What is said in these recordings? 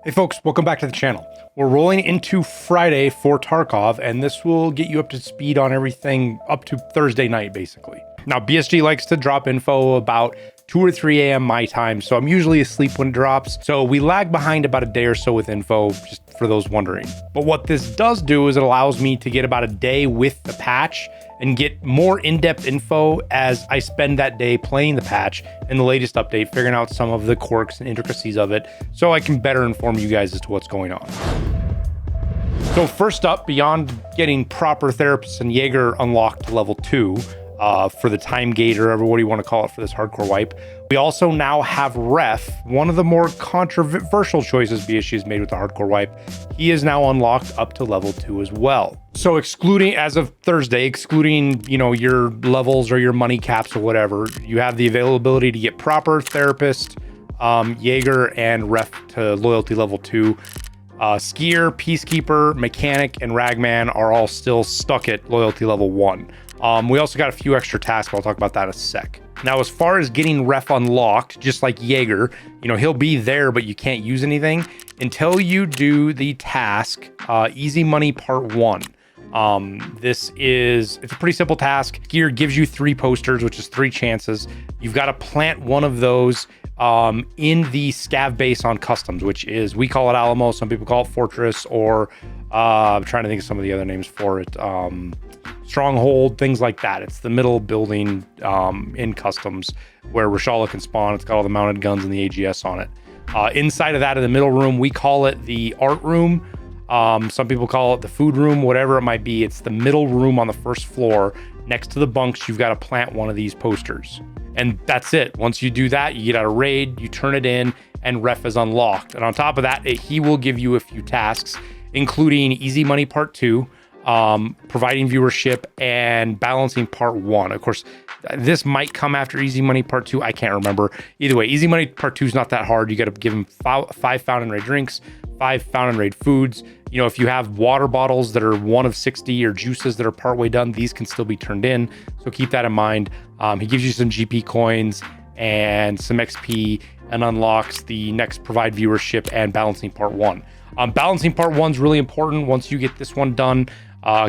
Hey folks, welcome back to the channel. We're rolling into Friday for Tarkov, and this will get you up to speed on everything up to Thursday night, basically. Now, BSG likes to drop info about 2 or 3 a.m. my time, so I'm usually asleep when it drops. So we lag behind about a day or so with info, just for those wondering. But what this does do is it allows me to get about a day with the patch and get more in-depth info as I spend that day playing the patch and the latest update, figuring out some of the quirks and intricacies of it, so I can better inform you guys as to what's going on. So first up, beyond getting proper therapists and Jaeger unlocked to level 2, for the time gate or whatever you want to call it for this hardcore wipe, we also now have Ref, one of the more controversial choices BSG has made with the hardcore wipe. He is now unlocked up to level 2 as well. So excluding, as of Thursday, excluding, you know, your levels or your money caps or whatever, you have the availability to get proper therapist, Jaeger, and Ref to loyalty level 2. Skier, Peacekeeper, Mechanic, and Ragman are all still stuck at loyalty level 1. We also got a few extra tasks, but I'll talk about that in a sec. Now, as far as getting Ref unlocked, just like Jaeger, you know, he'll be there, but you can't use anything until you do the task, Easy Money Part 1. It's a pretty simple task. Gear gives you 3 posters, which is 3 chances. You've got to plant one of those in the scav base on customs, which is, we call it Alamo, some people call it Fortress, or I'm trying to think of some of the other names for it. Stronghold, things like that. It's the middle building in customs where Reshala can spawn. It's got all the mounted guns and the AGS on it. Inside of that, in the middle room, we call it the art room. Some people call it the food room, whatever it might be. It's the middle room on the first floor. Next to the bunks, you've got to plant one of these posters. And that's it. Once you do that, you get out of raid, you turn it in, and Ref is unlocked. And on top of that, he will give you a few tasks, including Easy Money Part 2, providing viewership, and balancing Part 1. Of course, this might come after Easy Money Part 2. I can't remember. Either way, Easy Money Part 2 is not that hard. You got to give him 5 found and raid drinks, 5 found and raid foods. You know, if you have water bottles that are 1 of 60 or juices that are partway done, these can still be turned in. So keep that in mind. He gives you some GP coins and some XP and unlocks the next provide viewership and balancing Part 1. Balancing Part 1 is really important. Once you get this one done,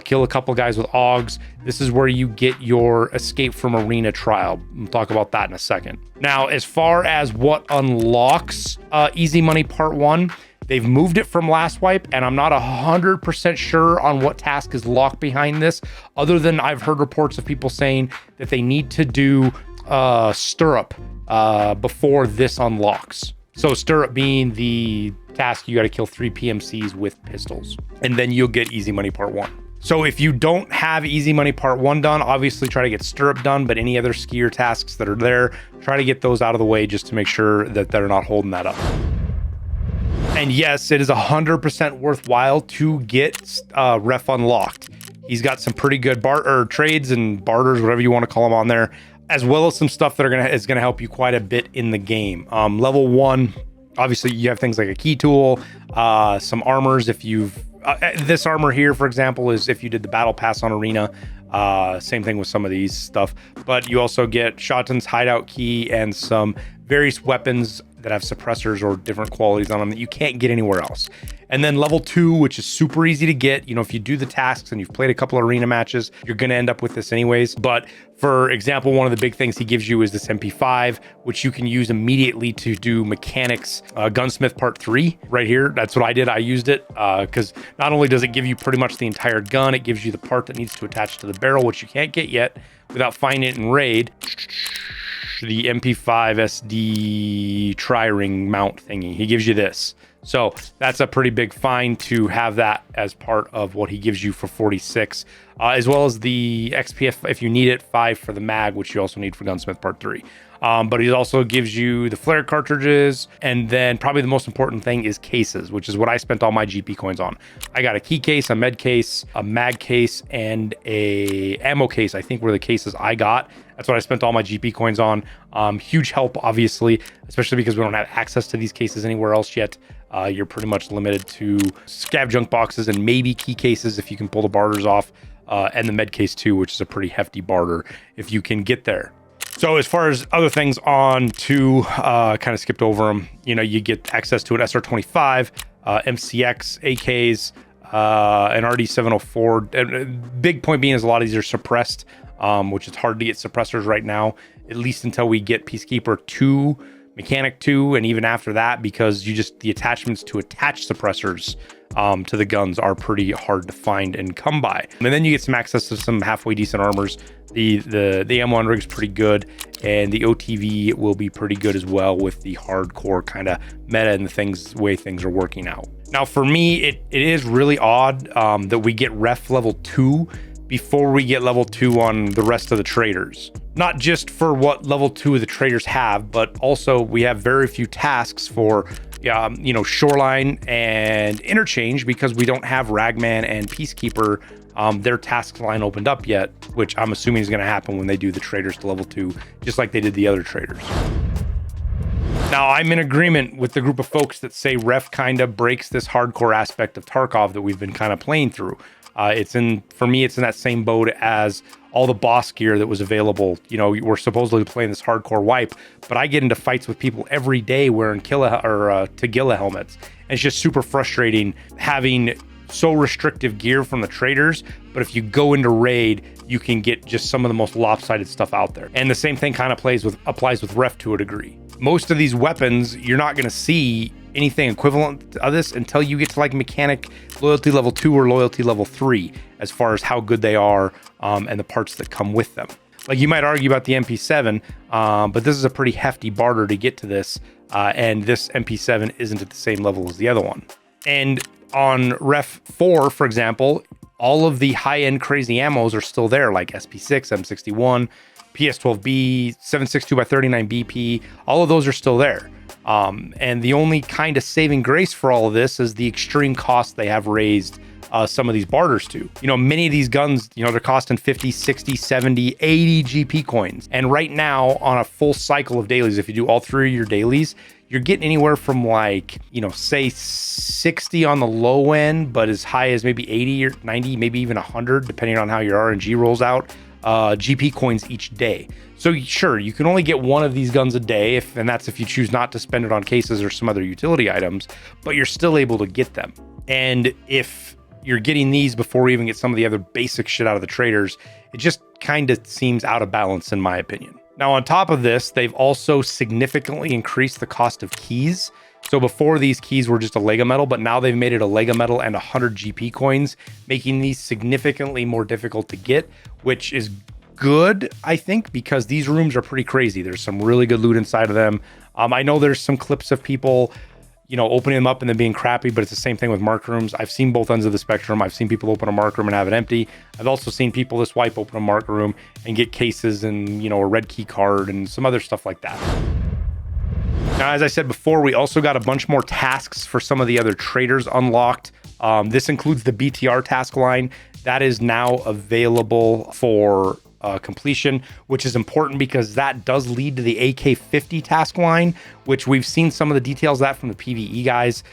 kill a couple guys with AUGs. This is where you get your escape from arena trial. We'll talk about that in a second. Now, as far as what unlocks Easy Money Part 1, they've moved it from last wipe, and I'm not 100% sure on what task is locked behind this, other than I've heard reports of people saying that they need to do Stirrup before this unlocks. So Stirrup being the task, you got to kill 3 PMCs with pistols, and then you'll get Easy Money Part 1. So if you don't have Easy Money Part 1 done, obviously try to get Stirrup done, but any other skier tasks that are there, try to get those out of the way just to make sure that they're not holding that up. And yes, it is 100% worthwhile to get Ref unlocked. He's got some pretty good trades and barters, whatever you want to call them, on there, as well as some stuff that is gonna help you quite a bit in the game. Level 1, obviously you have things like a key tool, some armors. If you've this armor here, for example, is if you did the battle pass on arena. Same thing with some of these stuff, but you also get Shotton's hideout key and some various weapons that have suppressors or different qualities on them that you can't get anywhere else. And then level 2, which is super easy to get. You know, if you do the tasks and you've played a couple of arena matches, you're going to end up with this anyways. But for example, one of the big things he gives you is this MP5, which you can use immediately to do mechanics, Gunsmith Part 3 right here. That's what I did. I used it because not only does it give you pretty much the entire gun, it gives you the part that needs to attach to the barrel, which you can't get yet without finding it in raid. The MP5 SD tri-ring mount thingy. He gives you this. So that's a pretty big find to have that as part of what he gives you for 46, as well as the XP if you need it, 5 for the mag, which you also need for Gunsmith Part 3. But he also gives you the flare cartridges, and then probably the most important thing is cases, which is what I spent all my GP coins on. I got a key case, a med case, a mag case, and a ammo case, I think were the cases I got. That's what I spent all my GP coins on. Huge help, obviously, especially because we don't have access to these cases anywhere else yet. You're pretty much limited to scav junk boxes and maybe key cases if you can pull the barters off, and the med case too, which is a pretty hefty barter if you can get there. So as far as other things on to kind of skipped over them, you know, you get access to an SR25, MCX, AKs, an RD704. And big point being is a lot of these are suppressed, which is hard to get suppressors right now, at least until we get Peacekeeper 2, Mechanic 2, and even after that, because the attachments to attach suppressors to the guns are pretty hard to find and come by. And then you get some access to some halfway decent armors. The M1 rig is pretty good, and the OTV will be pretty good as well with the hardcore kind of meta and the way things are working out. Now for me, it is really odd that we get ref level 2 before we get level 2 on the rest of the traders. Not just for what level 2 of the traders have, but also we have very few tasks for you know, shoreline and interchange, because we don't have Ragman and Peacekeeper their task line opened up yet, which I'm assuming is going to happen when they do the traders to level 2, just like they did the other traders. Now, I'm in agreement with the group of folks that say ref kind of breaks this hardcore aspect of Tarkov that we've been kind of playing through. For me, it's in that same boat as all the boss gear that was available. You know, we're supposedly playing this hardcore wipe, but I get into fights with people every day wearing Tagilla helmets. And it's just super frustrating having so restrictive gear from the traders, but if you go into raid, you can get just some of the most lopsided stuff out there. And the same thing kind of applies with ref to a degree. Most of these weapons, you're not going to see anything equivalent of this until you get to like mechanic loyalty level 2 or loyalty level 3, as far as how good they are and the parts that come with them. Like, you might argue about the MP7, but this is a pretty hefty barter to get to this, and this MP7 isn't at the same level as the other one. And on Ref 4, for example, all of the high-end crazy ammos are still there, like SP6, M61, PS12B, 7.62x39 BP. All of those are still there. And the only kind of saving grace for all of this is the extreme cost they have raised some of these barters to. You know, many of these guns, you know, they're costing 50, 60, 70, 80 GP coins. And right now, on a full cycle of dailies, if you do all 3 of your dailies, you're getting anywhere from like, you know, say 60 on the low end, but as high as maybe 80 or 90, maybe even 100, depending on how your RNG rolls out, GP coins each day. So sure, you can only get one of these guns a day, and that's if you choose not to spend it on cases or some other utility items, but you're still able to get them. And if you're getting these before we even get some of the other basic shit out of the traders, it just kind of seems out of balance in my opinion. Now, on top of this, they've also significantly increased the cost of keys. So before, these keys were just a Lega Metal, but now they've made it a Lega Metal and 100 GP coins, making these significantly more difficult to get, which is good, I think, because these rooms are pretty crazy. There's some really good loot inside of them. I know there's some clips of people, you know, opening them up and then being crappy, but it's the same thing with mark rooms. I've seen both ends of the spectrum. I've seen people open a mark room and have it empty. I've also seen people this wipe open a mark room and get cases and, you know, a red key card and some other stuff like that. Now, as I said before, we also got a bunch more tasks for some of the other traders unlocked. This includes the BTR task line. That is now available for completion, which is important because that does lead to the AK-50 task line, which we've seen some of the details of that from the PvE guys.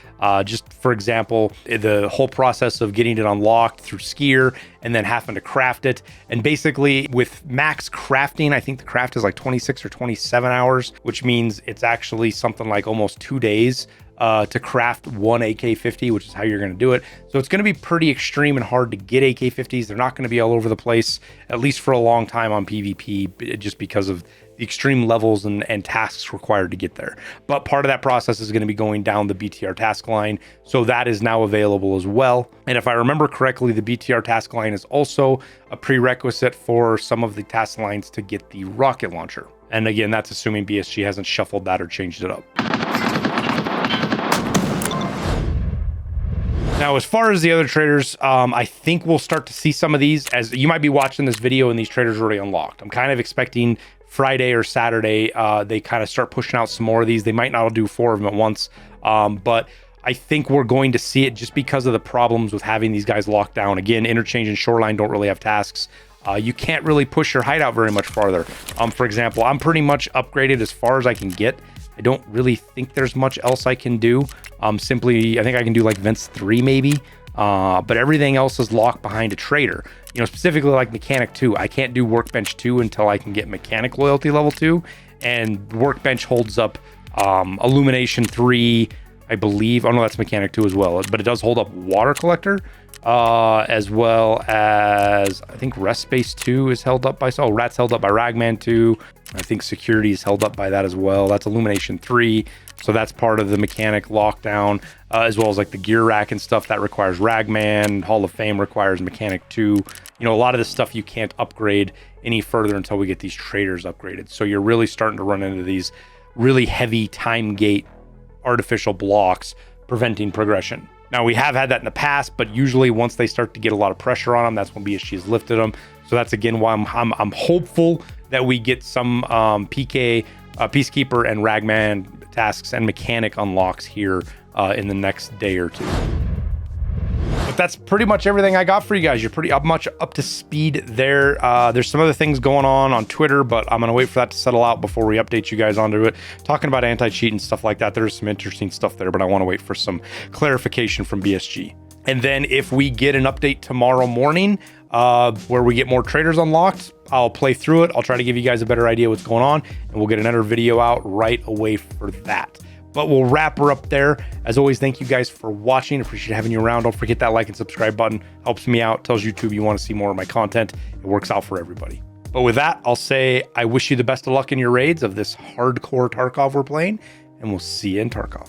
Just for example, the whole process of getting it unlocked through Skier and then having to craft it. And basically with max crafting, I think the craft is like 26 or 27 hours, which means it's actually something like almost 2 days to craft one AK-50, which is how you're going to do it. So it's going to be pretty extreme and hard to get AK-50s. They're not going to be all over the place, at least for a long time on PvP, just because of the extreme levels and tasks required to get there. But part of that process is going to be going down the BTR task line. So that is now available as well. And if I remember correctly, the BTR task line is also a prerequisite for some of the task lines to get the rocket launcher. And again, that's assuming BSG hasn't shuffled that or changed it up. Now, as far as the other traders, I think we'll start to see some of these, as you might be watching this video and these traders are already unlocked. I'm kind of expecting Friday or Saturday, they kind of start pushing out some more of these. They might not do 4 of them at once, but I think we're going to see it just because of the problems with having these guys locked down. Again, Interchange and Shoreline don't really have tasks. You can't really push your hideout very much farther. For example, I'm pretty much upgraded as far as I can get. I don't really think there's much else I can do. Simply, I think I can do like Vents 3 maybe, but everything else is locked behind a trader. You know, specifically like Mechanic 2. I can't do Workbench 2 until I can get Mechanic Loyalty level 2, and Workbench holds up Illumination 3, I believe. Oh no, that's Mechanic 2 as well, but it does hold up Water Collector, as well as I think Rest Space 2 is held up by, so Rat's held up by Ragman 2. I think Security is held up by that as well. That's Illumination 3, so that's part of the Mechanic lockdown, as well as like the Gear Rack and stuff that requires Ragman. Hall of Fame requires Mechanic 2. You know, a lot of this stuff you can't upgrade any further until we get these traders upgraded. So you're really starting to run into these really heavy time gate artificial blocks preventing progression. Now, we have had that in the past, but usually once they start to get a lot of pressure on them, that's when BSG has lifted them. So that's again why I'm hopeful that we get some PK, Peacekeeper and Ragman tasks and Mechanic unlocks here in the next day or two. But that's pretty much everything I got for you guys. You're pretty much up to speed there. There's some other things going on Twitter, but I'm gonna wait for that to settle out before we update you guys onto it. Talking about anti-cheat and stuff like that, there's some interesting stuff there, but I want to wait for some clarification from BSG. And then if we get an update tomorrow morning where we get more traders unlocked, I'll play through it. I'll try to give you guys a better idea what's going on, and we'll get another video out right away for that. But we'll wrap her up there. As always, thank you guys for watching. Appreciate having you around. Don't forget that like and subscribe button. Helps me out. Tells YouTube you want to see more of my content. It works out for everybody. But with that, I'll say I wish you the best of luck in your raids of this hardcore Tarkov we're playing, and we'll see you in Tarkov.